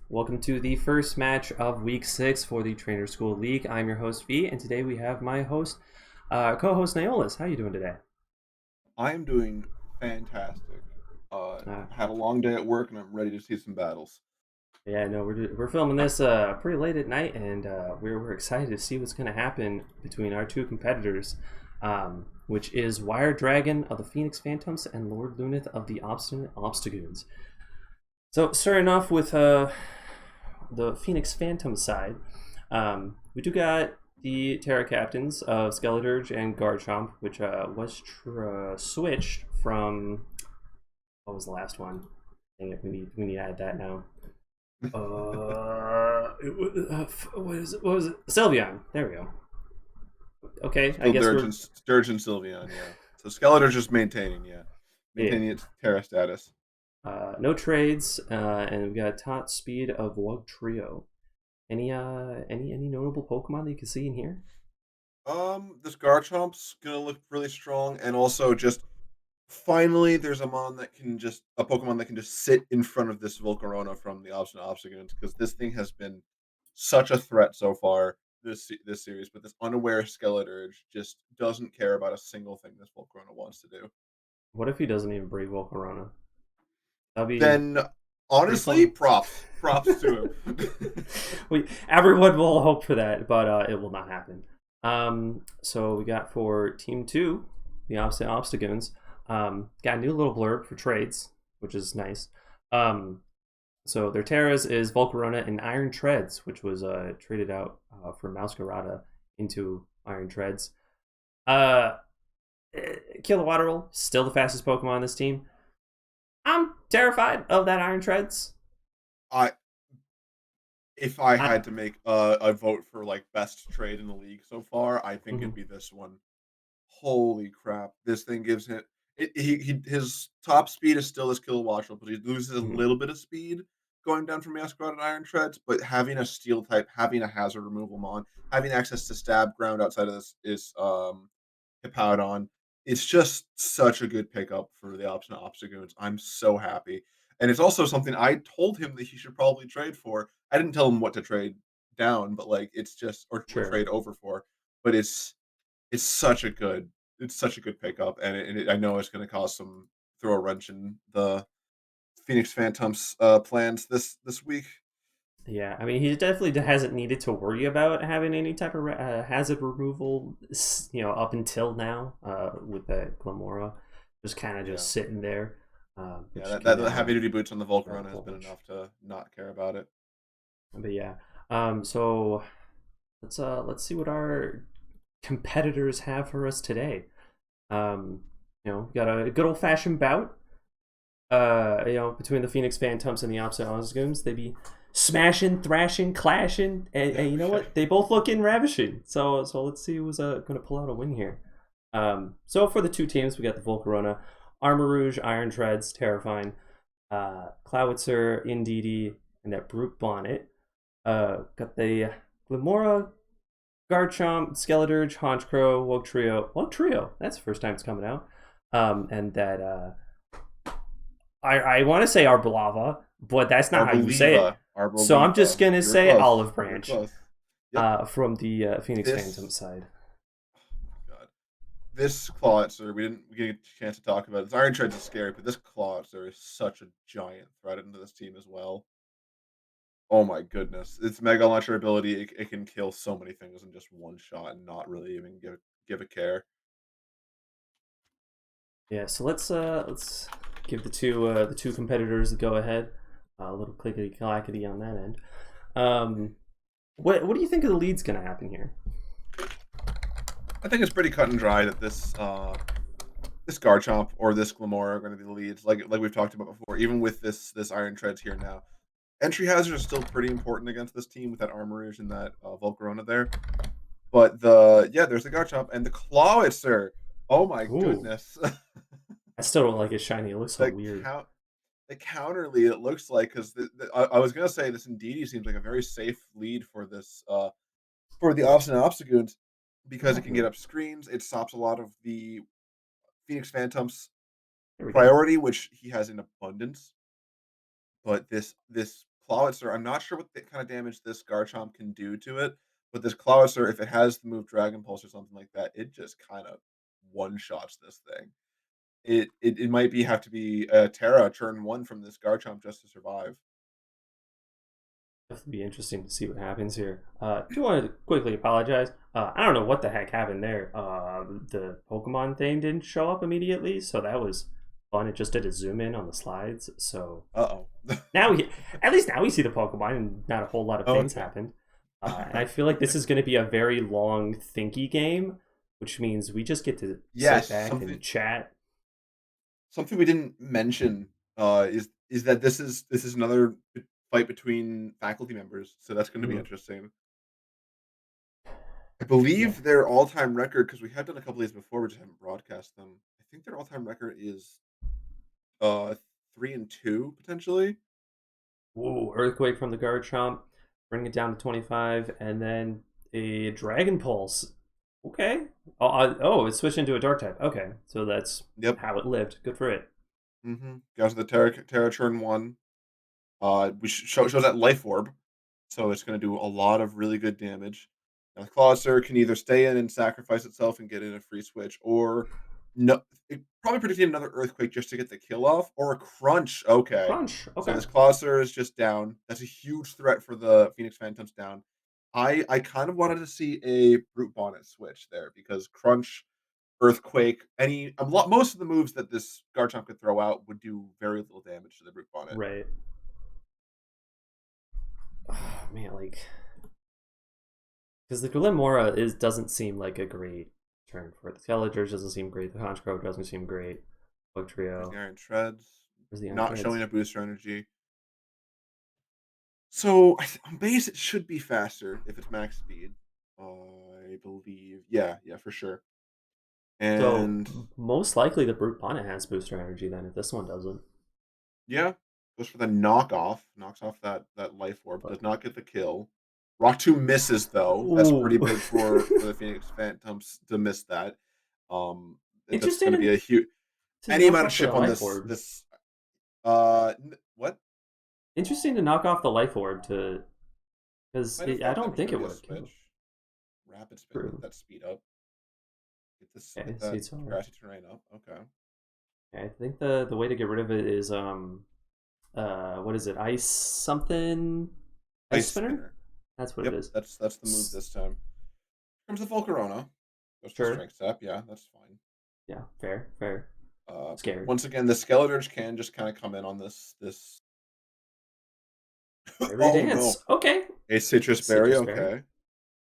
Welcome to the first match of Week 6 for the Trainer School League. I'm your host, V, and today we have my co-host, Naolis. How are you doing today? I'm doing fantastic. Uh, Had a long day at work, and I'm ready to see some battles. yeah, no, we're filming this pretty late at night, and we're excited to see what's going to happen between our two competitors, which is Wire Dragon of the Phoenix Phantumps and Lord Lunith of the Obstinate Obstagoons. So, starting off with the Phoenix Phantom side, we do got the Terra Captains of Skeleturge and Garchomp, which was switched from what was the last one? Dang it, we need to add that now. What was it? Sylveon. There we go. Okay, I Still guess Dirge we're and Sylveon, yeah. So Skeletor's just yeah. maintaining its Terra status. No trades, and we got top speed of Lug Trio. Any notable Pokemon that you can see in here? This Garchomp's gonna look really strong, and also just finally there's a Pokemon that can just sit in front of this Volcarona from the Obstinate Obstagoons, because this thing has been such a threat so far this series, but this unaware Skeleturge just doesn't care about a single thing this Volcarona wants to do. What if he doesn't even breed Volcarona? That'd be Then pretty honestly, fun. props to him. Everyone will hope for that, but it will not happen. So we got for Team Two, the opposite Obstagoons. Got a new little blurb for trades, which is nice. So their Terras is Volcarona and Iron Treads, which was traded out for Mouscarada into Iron Treads. Uh, Kilowattrel, still the fastest Pokemon on this team. I'm terrified of that Iron Treads. I If I I, had to make a vote for like best trade in the league so far, I think it'd mhm, be this one. Holy crap! This thing gives him his top speed is still his Kilowattrel, but he loses a mhm. little bit of speed going down from Masquerade and Iron Treads. But having a Steel type, having a Hazard removal mon, having access to Stab Ground outside of this is Hippowdon. It's just such a good pickup for the Obstinate Obstagoons. I'm so happy. And it's also something I told him that he should probably trade for. I didn't tell him what to trade down, but like it's just or Sure. trade over for. But it's such a good pickup, and I know it's going to cause some throw a wrench in the Phoenix Phantoms plans this week. Yeah, I mean, he definitely hasn't needed to worry about having any type of hazard removal, up until now, with the Glamora, just kind of Yeah, just sitting there, yeah. which That can the heavy now duty boots on the throw a Volcarona has whole been bunch. enough to not care about it. But yeah, so let's see what our competitors have for us today. Got a good old fashioned bout. Between the Phoenix Phantoms and the Opposite Osgoons, they be smashing, thrashing, clashing, and you know what? They both look in ravishing. So let's see who's going to pull out a win here. So for the two teams, we got the Volcarona, Armor Rouge, Iron Treads, Terrifying, Clowitzer, Indeedee, and that Brute Bonnet. Got the Glimora, Garchomp, Skeleturge, Honchkrow, Woke Trio. Woke Trio, that's the first time it's coming out. And that I want to say Arbalava, but that's not how you say it. So I'm just Arboliva. gonna You're say close. Olive You're Branch, close. Yep. from the Phoenix Phantom This. side. Oh my god. This Clawitzer, we didn't get a chance to talk about it. This Iron Treads is scary, but this Clawitzer is such a giant threat into this team as well. Oh my goodness. Its Mega Launcher ability, it can kill so many things in just one shot and not really even give a care. Yeah, so let's give the two competitors the go ahead. A little clickety clackety on that end. Um, what do you think of the lead's gonna happen here? I think it's pretty cut and dry that this Garchomp or this Glamora are going to be the leads, like we've talked about before. Even with this Iron Treads here now, entry hazards are still pretty important against this team with that Armorage and that Volcarona there. But there's the Garchomp and the Clawitzer. Oh my Ooh, goodness. I still don't like it shiny. It looks so the weird. count the counter lead, it looks like, because I was gonna say this Indeedee seems like a very safe lead for this for the Obstinate Obstagoons, because it can get Mhm. up screens. It stops a lot of the Phoenix Phantoms There we go. priority, which he has in abundance. But this Clawitzer, I'm not sure what the kind of damage this Garchomp can do to it, but this Clawitzer, if it has the move Dragon Pulse or something like that, it just kind of one shots this thing. It might be have to be Terra turn one from this Garchomp just to survive. It'll be interesting to see what happens here. Do want to quickly apologize. I don't know what the heck happened there. The Pokemon thing didn't show up immediately, so that was fun. It just did a zoom in on the slides, so Uh oh. now we at least now we see the Pokemon and not a whole lot of things Okay. happened. And I feel like this is going to be a very long, thinky game, which means we just get to sit Yes, back and chat. something we didn't mention is that this is another fight between faculty members, so that's going to be Mhm. interesting. I Yeah. believe their all-time record, because we have done a couple of these before, we just haven't broadcast them. I think their all-time record is uh 3-2 potentially. Ooh, Earthquake from the Garchomp, bring it down to 25, and then a Dragon Pulse. Okay. Oh, it's switched into a Dark type. Okay, so that's Yep. how it lived. Good for it. Goes to the Terra turn one. Shows that life orb, so it's going to do a lot of really good damage. Now, the Clawitzer can either stay in and sacrifice itself and get in a free switch, or no, it probably predicting another earthquake just to get the kill off, or a crunch. Okay, Crunch. so Okay. this Clawitzer is just down. That's a huge threat for the Phoenix Phantoms down. I kind of wanted to see a Brute Bonnet switch there because crunch, earthquake, most of the moves that this Garchomp could throw out would do very little damage to the Brute Bonnet. Right. Man, like because the Glimora is doesn't seem like a great turn for it. The Skeletor doesn't seem great. The Honchkrow doesn't seem great. Bug There's the Trio. Iron Shreds, Where's the Iron not Shreds? showing a booster energy. So on base, it should be faster if it's max speed. I believe, yeah, for sure. So And most likely the Brute Bonnet has booster energy then if this one doesn't. yeah, goes for the knockoff, knocks off that life orb, But does not get the kill. Rock 2 misses though. That's pretty ooh. big for the Phoenix Phantoms to miss that. That's Interesting going to be a huge to any knock amount of off the chip on life this orb. this what? Interesting to knock off the life orb to because Might have I thought that don't was think going to it be would a have killed. switch. Rapid spin, get True. that speed up. Okay, Get that Seedsar. grassy terrain up. Okay. Okay, I think the way to get rid of it is what is it? Ice something? Ice Ice spinner? spinner. That's what it Yep, is. that's the move this time. Comes the Volcarona. Goes to Sure. strength step. Yeah, that's fine. Yeah, fair, fair. Scared. Once again, the Skeletors can just kind of come in on this. Fiery Oh dance. no, Okay. a citrus berry. Citrus berry. Okay,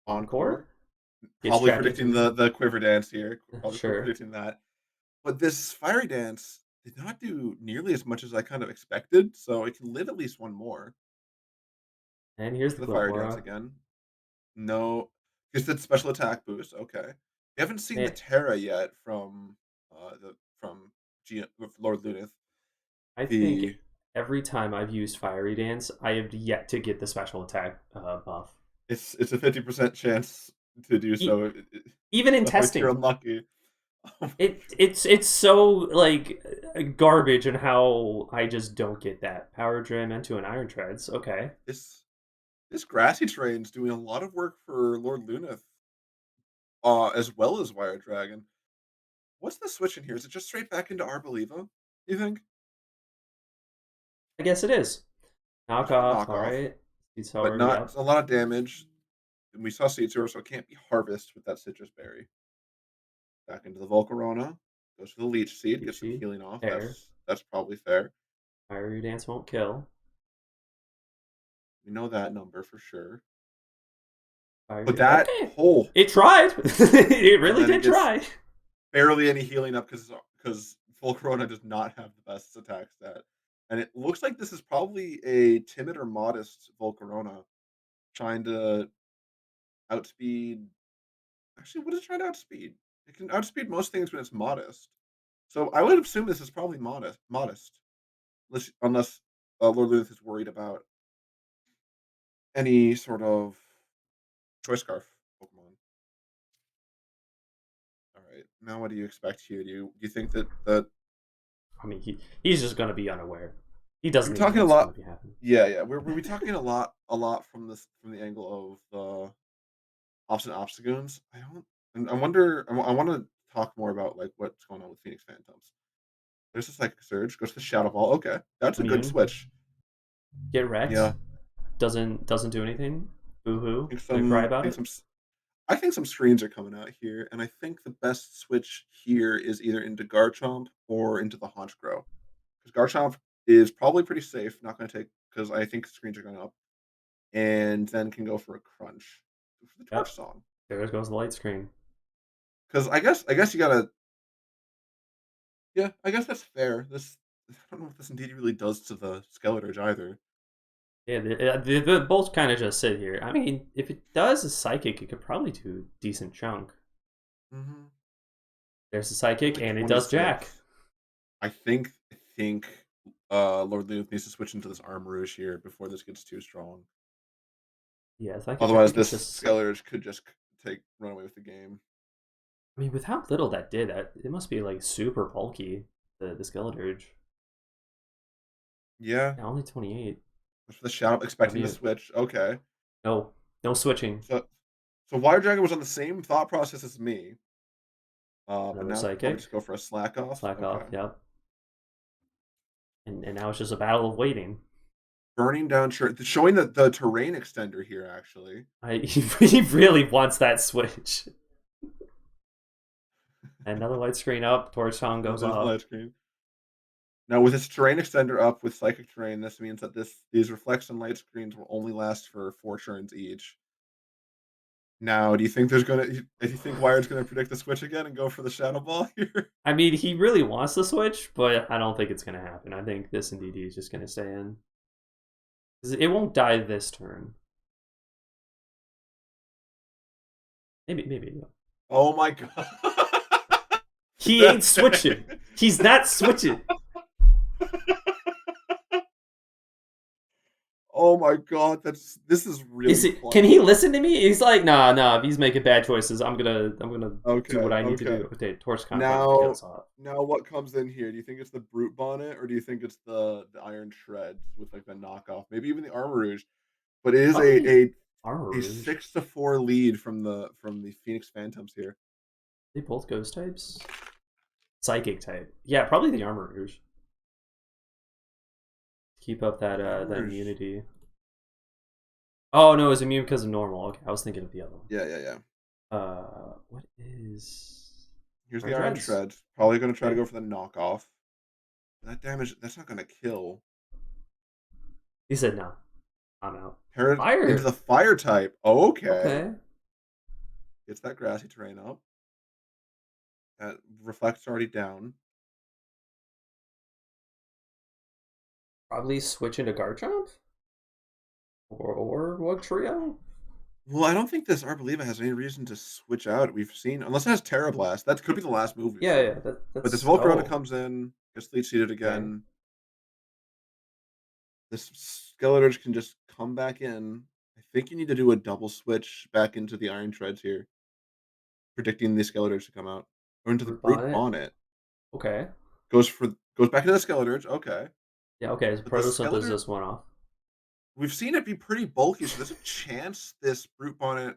Encore. encore. Gets Probably trapped predicting into the quiver dance here. Probably sure. predicting that. But this fiery dance did not do nearly as much as I kind of expected. So it can live at least one more. And Goes here's for the the fiery dance Glimmora. again. No, just did special attack boost. Okay, we haven't seen the Man, Terra yet from with Lord Lunith. I think The every time I've used Fiery Dance, I have yet to get the special attack buff. it's a 50% chance to do E- so Even in if you're testing, unlucky. Oh my it's so like garbage and how I just don't get that power gem into an Iron Treads. Okay, this grassy terrain's doing a lot of work for Lord Lunith, as well as Wire Dragon. What's the switch in here? Is it just straight back into Arboliva? You think? I guess it is. Knock Goes for the off. All knockoff, right, but Seedsar. not Yep. a lot of damage. And we saw Seed Sewer, so it can't be Harvest with that Citrus Berry. Back into the Volcarona. Goes for the Leech Seed, gets some Ichi. healing off. Fair. That's probably fair. Fiery Dance won't kill. We know that number for sure. But Fiery. that Okay. hole, It tried. It and really then it did gets try. barely any healing up because Volcarona does not have the best attack stat. And it looks like this is probably a timid or modest Volcarona trying to outspeed. Actually, what is it trying to outspeed? It can outspeed most things when it's modest. So I would assume this is probably modest, unless Lord Luth is worried about any sort of choice scarf Pokemon. All right, now what do you expect here? Do you think that I mean, he's just gonna be unaware. He We're doesn't even know talking a what's going lot. to be happening. Yeah, yeah. We're talking a lot from this from the angle of Obstinate Obstagoons. I don't. And I wonder. I want to talk more about like what's going on with Phoenix Phantoms. There's a Psychic Surge. Goes to Shadow Ball. Okay, that's a good Immune, switch. get wrecked. Yeah, Doesn't do anything. Boo hoo. Gonna cry about think it. some. I think some screens are coming out here, and I think the best switch here is either into Garchomp or into the Haunch Grow. Because Garchomp is probably pretty safe. Not going to take because I think screens are going up, and then can go for a Crunch for the Torch Yep. Song. There goes the light screen. Because I guess you gotta. Yeah, I guess that's fair. This I don't know what this indeed really does to the Skeletor's either. Yeah, they both kind of just sit here. I mean, if it does a psychic, it could probably do a decent chunk. Mhm. There's a psychic, Like and it does Jack. 26. I think Lord Luke needs to switch into this Armarouge here before this gets too strong. Yeah, psychic. I Otherwise, think it's this just. Skeletor could just take run away with the game. I mean, with how little that did, that it must be like super bulky. The Skeleturge. Yeah, Yeah, only 28. for the shout, expecting the Mute. switch. Okay, No, no switching. so Wire Dragon was on the same thought process as me, but Another now could probably just psychic. go for a slack off. Slack off. Okay, Yep. And now it's just a battle of waiting. burning down, showing the terrain extender here actually. He really wants that switch. Another light screen up. Torch song There's goes the off. light screen. Now, with its terrain extender up with psychic terrain, this means that these reflection light screens will only last for 4 turns each. Now, do you think do you think Wired's gonna predict the switch again and go for the Shadow Ball here? I mean, he really wants the switch, but I don't think it's going to happen. I think this and DD is just going to stay in. It won't die this turn. Maybe. No. Oh my god! He ain't switching. He's not switching. Oh my god! This is Is really it? Can he funny. listen to me? He's like, nah. If he's making bad choices, I'm gonna do Okay, what I need to okay. do. Okay, torch combo Now, goes off. what comes in here? Do you think it's the Brute Bonnet or do you think it's the Iron Shreds with like the knockoff? Maybe even the Armor Rouge. But it is Probably Armor a Rouge. 6-4 lead from the Phoenix Phantoms here. They both ghost types. Psychic type. Yeah, probably the Armor Rouge. Keep up that The Armor that Rouge. immunity. Oh no, it's immune because of normal. Okay, I was thinking of the other one. Yeah, yeah, yeah. What is Here's Iron the Iron Shreds? Shred. Probably going to try to Okay, go for the knockoff. That damage, that's not going to kill. he said no. I'm out. Parrot into the Fire. Fire type. Okay. Okay, Gets that grassy terrain up. That Reflect's already down. probably switch into Garchomp or what trio? Well, I don't think this Arboliva has any reason to switch out. We've seen, unless it has Terra Blast. That could be the last move we've Yeah. seen. But this That's Volcarona oh comes in, gets lead seated okay. again. This Skeletor can just come back in. I think you need to do a double switch back into the Iron Shreds here, predicting the Skeletors to come out. Or into the Root Brute Bonnet. Bonnet. Okay. Goes back into the Skeletors. Okay. Yeah. Okay. So But the Skeletor, Photosynthesis went off. we've seen it be pretty bulky, so there's a chance this Brute Bonnet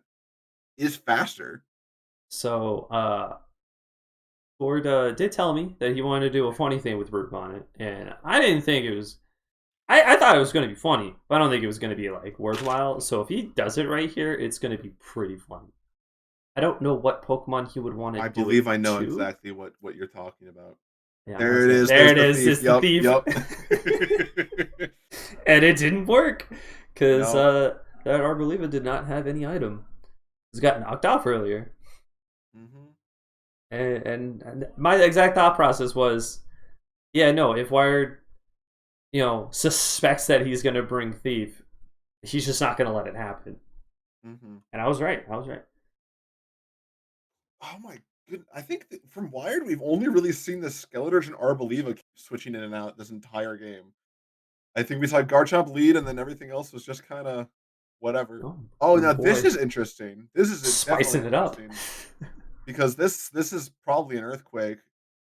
is faster. So Ford did tell me that he wanted to do a funny thing with Root Bonnet, and I didn't think it was. I thought it was going to be funny, but I don't think it was going to be like worthwhile. So if he does it right here, it's going to be pretty funny. I don't know what Pokemon he would want to I do it believe I know to. exactly what you're talking about. Yeah, I'm There not it saying. is. There There's it the is. thief. It's the Yep. thief. Yep. And it didn't work because No. that Arboliva did not have any item. It got knocked off earlier. Hmm. And my exact thought process was, yeah, no, if Wired, suspects that he's going to bring Thief, he's just not going to let it happen. Hmm. And I was right. I was right. Oh my good. I think that from Wired, we've only really seen the Skeletors and Arboliva keep switching in and out this entire game. I think we saw Garchomp lead, and then everything else was just kind of whatever. Oh, Oh, turn now this four. is interesting. This is definitely Spicing it up. interesting because this is probably an earthquake.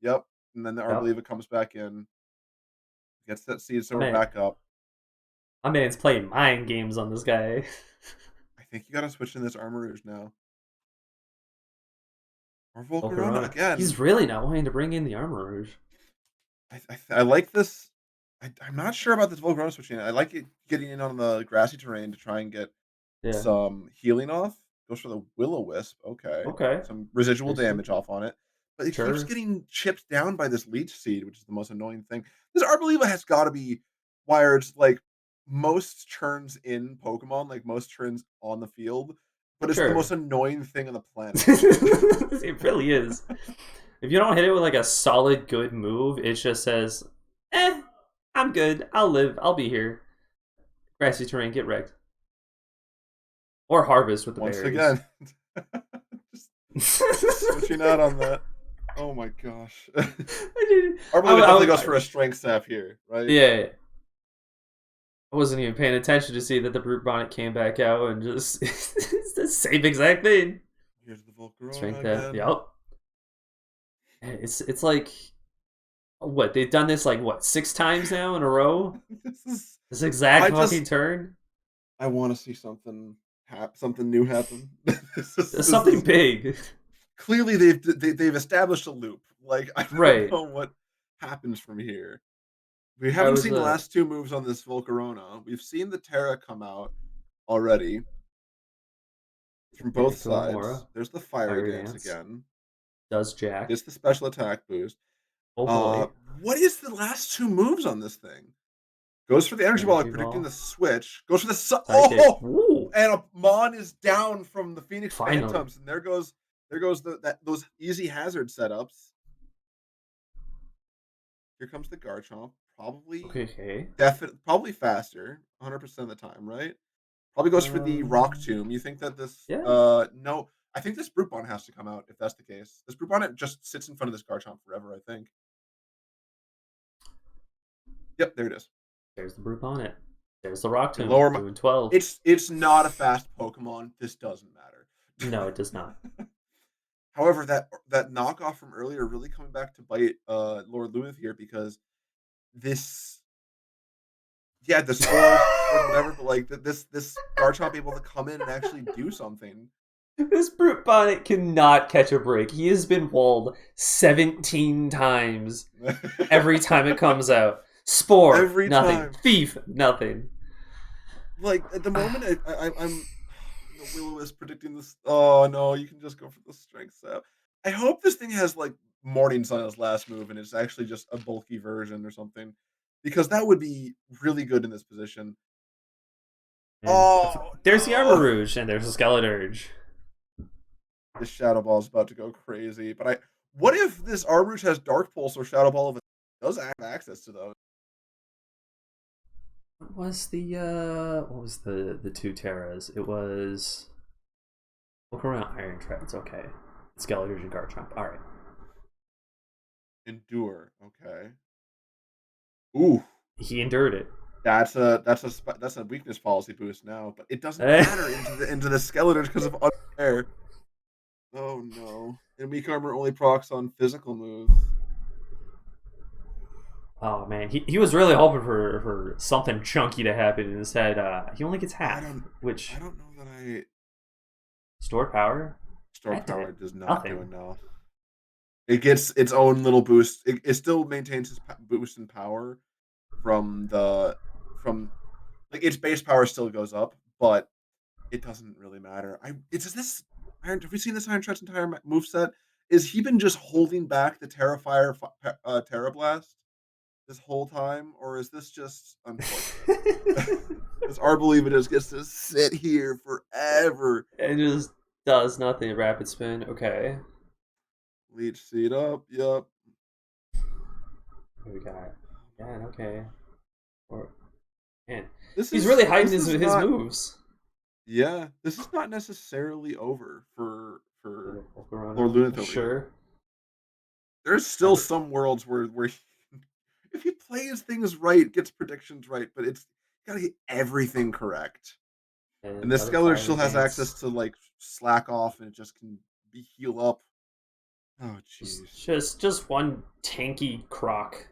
Yep. And then the Yep. Arboliva comes back in. Gets that seed My sword man, back up. my man's playing mind games on this guy. I think you gotta switch in this Armor Rouge now. Or Volcarona Volcarona. He's again. really not wanting to bring in the Armor Rouge. I like this. I'm not sure about this Volcarona switching. I like it getting in on the grassy terrain to try and get Yeah. some healing off. Goes for the Will-O-Wisp. Okay. Okay. Some residual Interesting. damage off on it. But it keeps Sure. getting chipped down by this Leech Seed, which is the most annoying thing. This Arboliva has got to be Wired's like most turns in Pokemon, like most turns on the field, but it's the most Sure. annoying thing on the planet. It really is. If you don't hit it with like a solid good move, it just says, I'm good. I'll live. I'll be here. Grassy terrain, get wrecked. Or harvest with the Once berries. again, just, just switching out on that. Oh my gosh. Arboliva definitely goes for a strength sap here, right? Yeah. I wasn't even paying attention to see that the Brute Bonnet came back out and just it's the same exact thing. Here's the Volcarona Strength that. again. Yep. It's like what they've done this like what 6 times now in a row. This is. This exact I fucking just. turn. I want to see something new happen. It's This something is big. clearly they've established a loop. Like I don't Right. know what happens from here. We I haven't was seen the last two moves on this Volcarona. We've seen the Terra come out already from yeah, both sides. Kilamora, There's the Fiery Fiery Dance Dance, again. does Jack. It's the special attack boost. Oh Uh, boy. what is the last two moves on this thing? Goes for the energy ball, Energy like predicting Ball. the switch. Goes for the Psychic. Woo! and a Mon is down from the Phoenix Finally. Phantumps, and there goes those easy hazard setups. Here comes the Garchomp, probably Okay. probably faster, 100% of the time, right? Probably goes for the Rock Um. Tomb. You think that this? Yeah. No, I think this Brute Bond has to come out if that's the case. This Brute Bond just sits in front of this Garchomp forever. I think. Yep, there it is. There's the Brute Bonnet. There's the Rock And Tomb lower my. doing 12. It's not a fast Pokemon. This doesn't No, matter. it does not. However, that knockoff from earlier really coming back to bite Lord Lunith here because this yeah, the sword whatever, but like this Garchomp able to come in and actually do something. This Brute Bonnet cannot catch a break. He has been walled 17 times every time it comes out. Spore, Every nothing. time. Thief, nothing. Like at the moment I'm the Willow is predicting this. Oh no, you can just go for the strength sap. I hope this thing has like Morning Sun as last move and it's actually just a bulky version or something. Because that would be really good in this position. And Oh there's the Armor no. Rouge, and there's the Skeleturge. This Shadow Ball is about to go crazy. But what if this Arbrouge has Dark Pulse or Shadow Ball of it does have access to those? What was the two Terras? It was look around Iron Treads, okay. Skeleturge and Garchomp. Alright. Endure, okay. Ooh. He endured it. That's a weakness policy boost now, but it doesn't matter into the Skeletors because of unfair. Oh no. And weak armor only procs on physical moves. Oh man, he was really hoping for something chunky to happen. Instead, he only gets half, which I don't know that I stored power. Store Power does not nothing. do enough. It gets its own little boost. It still maintains its boost in power from like its base power still goes up, but it doesn't really matter. Have we seen this Iron Tread's entire moveset? Is he been just holding back the Terrafire Terra Blast this whole time, or is this just unfortunate? Because Arboliva just gets to sit here forever. It just does nothing. Rapid spin. Okay. Leech Seed up. Yep. What we got? Yeah. Okay. Or man, This he's is really hiding this his is not. moves. Yeah, this is not necessarily over for Lord Volcarona, Lunith over here. sure. There's still some worlds where if he plays things right, gets predictions right, but it's gotta get everything correct. And And this another Skeller still fiery has access dance. to like slack off and it just can be heal up. Oh jeez. Just one tanky croc.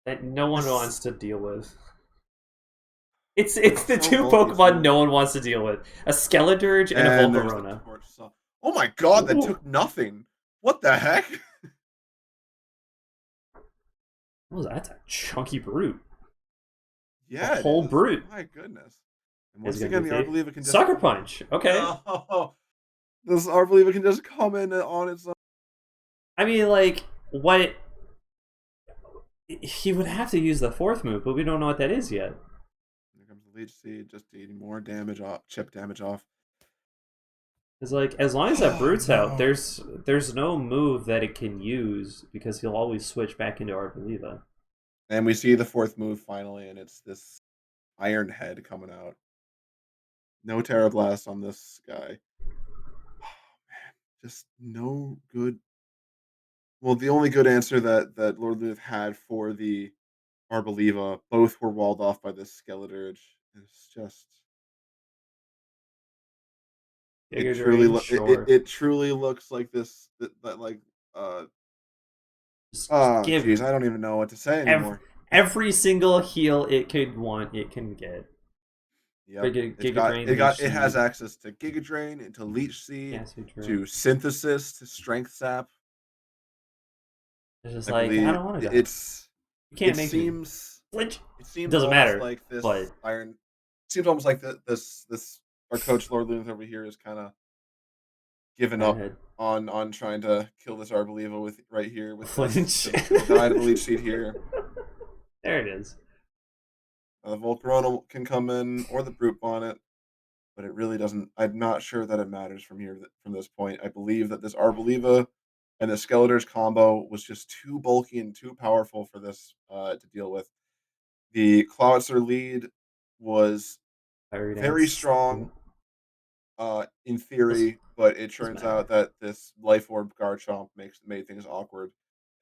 that no one wants This to deal with. It's it's the so two bulky Pokemon too. no one wants to deal with: a Skeledirge and a And there's the Volcarona. torch saw. Oh my god, that Ooh, took nothing. What the heck? what was that? That's a chunky brute. A Yeah, it whole is. brute My goodness. And is once gonna be again, the thick. Arboliva can just Sucker Punch. Okay. no. This Arboliva can just come in on its own. I mean, like, what he would have to use the fourth move, but we don't know what that is yet. Here comes the Leech Seed, just eating more damage off, chip damage off. It's like as long as that Oh brute's out, no. there's no move that it can use because he'll always switch back into Arboliva. And we see the fourth move finally, and it's this Iron Head coming out. No Terra Blast on this guy. Oh man, just no good. Well, the only good answer that Lord Luth had for the Arboliva, both were walled off by this Skeledirge. It's just it Giga truly Drain, sure. it truly looks like this that like uh Just oh give geez, I don't even know what to say every, anymore. every single heal it could want, it can get. Yep. Giga Drain, Leech It has Seed, access to Giga Drain, to Leech Seed, Acid to Drip. Synthesis, to Strength Sap. It's just I like I believe don't want to die. it's You it can't make me seems flinch. it It seems doesn't almost matter, like this but iron seems almost like this our coach Lord Luth over here is kind of given up Ironhead on trying to kill this Arboliva with right here with this flinch. because it's going to die to the Leech Seed here. There it is. The Volcarona can come in or the Brute Bonnet, but it really doesn't. I'm not sure that it matters from here from this point. I believe that this Arboliva and the Skeletor's combo was just too bulky and too powerful for this to deal with. The Clawitzer lead was Fiery very Dance. strong in Doesn't theory, but it doesn't turns matter. out that this Life Orb Garchomp made things awkward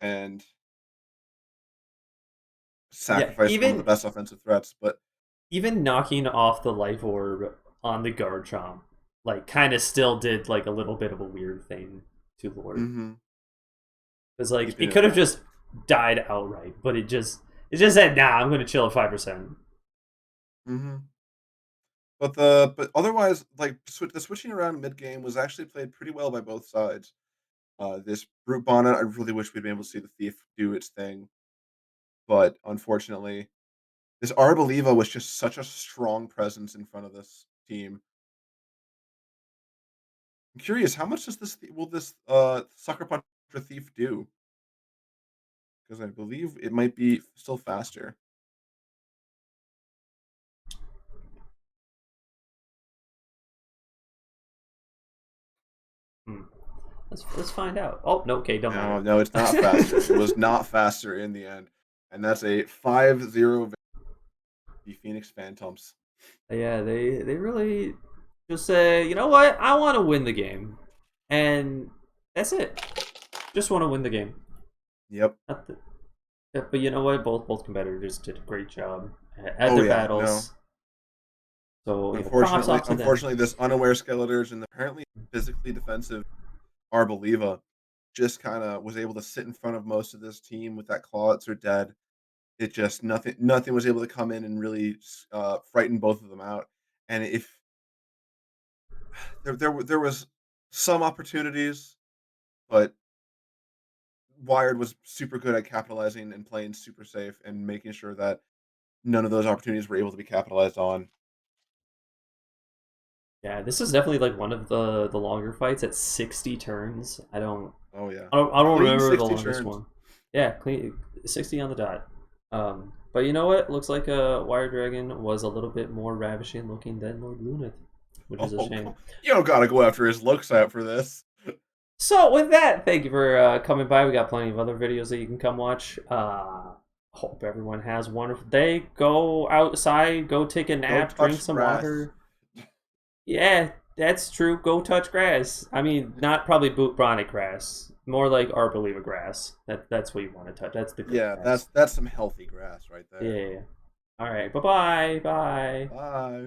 and Yeah, sacrificed one of the best offensive threats. But even knocking off the life orb on the Garchomp, like, kind of still did like a little bit of a weird thing to Lord. mhm, Because like keeping it it could have alive. just died outright, but it just said, "Nah, I'm gonna chill at 5%." Mhm. But otherwise, like the switching around mid game was actually played pretty well by both sides. This Brute Bonnet, I really wish we'd been able to see the Thief do its thing, but unfortunately, this Arboliva was just such a strong presence in front of this team. I'm curious, how much does this Sucker Punch Thief do? Because I believe it might be still faster. Hmm. Let's find out. Oh no, okay, don't No, matter. no, it's not faster. It was not faster in the end, and that's a 5-0 the Phoenix Phantoms. Yeah, they really just say, you know what? I want to win the game, and that's it. Just want to win the game. Yep. Not the, yeah, but you know what? Both competitors did a great job at Oh their yeah, no. battles. So props off to them. Unfortunately, this unaware Skeletors and apparently physically defensive Arboliva just kind of was able to sit in front of most of this team with that Clawitzer dead. It just nothing was able to come in and really frighten both of them out. And if there was some opportunities, but Wired was super good at capitalizing and playing super safe and making sure that none of those opportunities were able to be capitalized on. Yeah, this is definitely like one of the longer fights at 60 turns. Oh yeah, I don't clean remember the 60 longest turns. one. Yeah, clean 60 on the dot. But you know what? Looks like Wire Dragon was a little bit more ravishing looking than Lord Lunith, which is a Oh, shame. you don't gotta go after his looks out for this. So with that, thank you for coming by. We got plenty of other videos that you can come watch. Hope everyone has a wonderful day. Go outside, go take a Go nap, drink touch some grass. water. Yeah, that's true. Go touch grass. I mean, not probably boot bronic grass. More like arboliva grass. That's what you want to touch. That's the good Yeah, grass. that's some healthy grass right there. Yeah. All right. Bye bye. Bye. Bye.